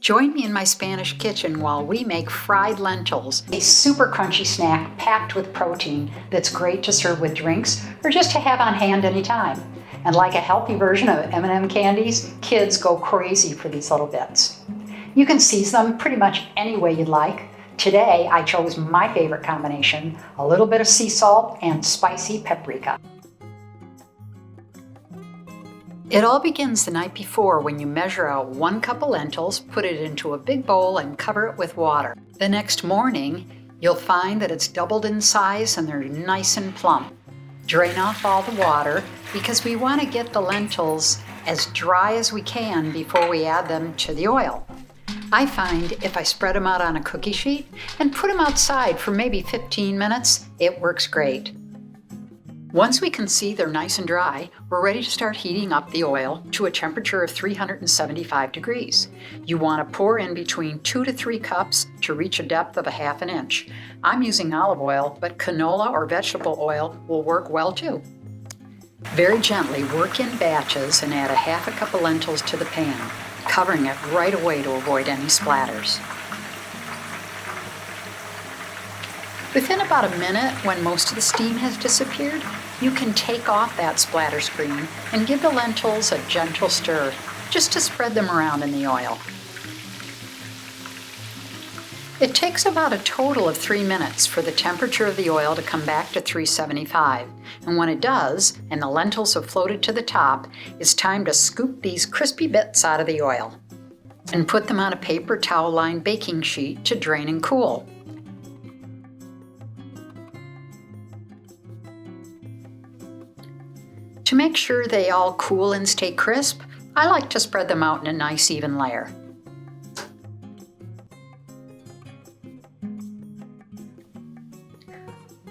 Join me in my Spanish kitchen while we make fried lentils, a super crunchy snack packed with protein that's great to serve with drinks or just to have on hand anytime. And like a healthy version of M&M candies, kids go crazy for these little bits. You can season them pretty much any way you'd like. Today, I chose my favorite combination, a little bit of sea salt and spicy paprika. It all begins the night before when you measure out 1 cup of lentils, put it into a big bowl, and cover it with water. The next morning, you'll find that it's doubled in size and they're nice and plump. Drain off all the water because we want to get the lentils as dry as we can before we add them to the oil. I find if I spread them out on a cookie sheet and put them outside for maybe 15 minutes, it works great. Once we can see they're nice and dry, we're ready to start heating up the oil to a temperature of 375 degrees. You want to pour in between 2 to 3 cups to reach a depth of 1/2 inch. I'm using olive oil, but canola or vegetable oil will work well too. Very gently work in batches and add 1/2 cup of lentils to the pan, covering it right away to avoid any splatters. Within about a minute, when most of the steam has disappeared, you can take off that splatter screen and give the lentils a gentle stir, just to spread them around in the oil. It takes about a total of 3 minutes for the temperature of the oil to come back to 375, and when it does, and the lentils have floated to the top, it's time to scoop these crispy bits out of the oil and put them on a paper towel-lined baking sheet to drain and cool. To make sure they all cool and stay crisp, I like to spread them out in a nice even layer.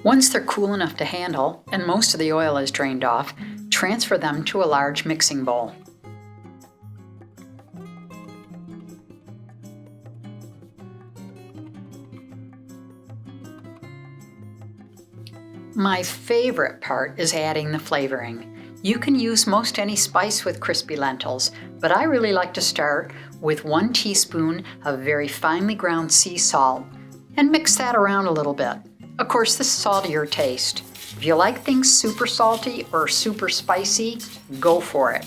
Once they're cool enough to handle and most of the oil is drained off, transfer them to a large mixing bowl. My favorite part is adding the flavoring. You can use most any spice with crispy lentils, but I really like to start with 1 teaspoon of very finely ground sea salt and mix that around a little bit. Of course, this is all to your taste. If you like things super salty or super spicy, go for it.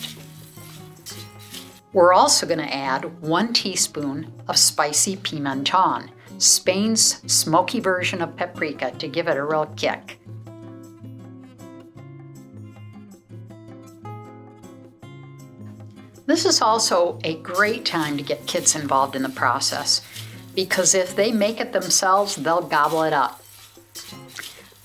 We're also going to add 1 teaspoon of spicy pimenton, Spain's smoky version of paprika, to give it a real kick. This is also a great time to get kids involved in the process, because if they make it themselves, they'll gobble it up.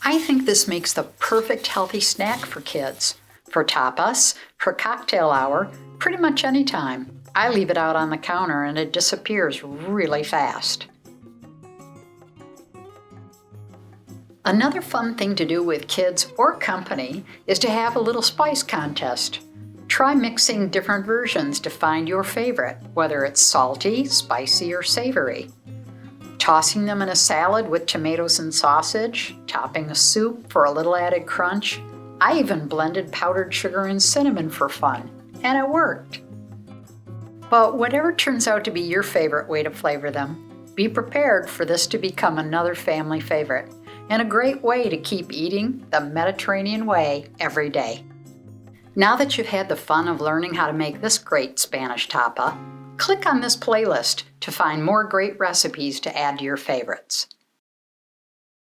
I think this makes the perfect healthy snack for kids, for tapas, for cocktail hour, pretty much any time. I leave it out on the counter and it disappears really fast. Another fun thing to do with kids or company is to have a little spice contest. Try mixing different versions to find your favorite, whether it's salty, spicy, or savory. Tossing them in a salad with tomatoes and sausage, topping a soup for a little added crunch. I even blended powdered sugar and cinnamon for fun, and it worked. But whatever turns out to be your favorite way to flavor them, be prepared for this to become another family favorite, and a great way to keep eating the Mediterranean way every day. Now that you've had the fun of learning how to make this great Spanish tapa, click on this playlist to find more great recipes to add to your favorites.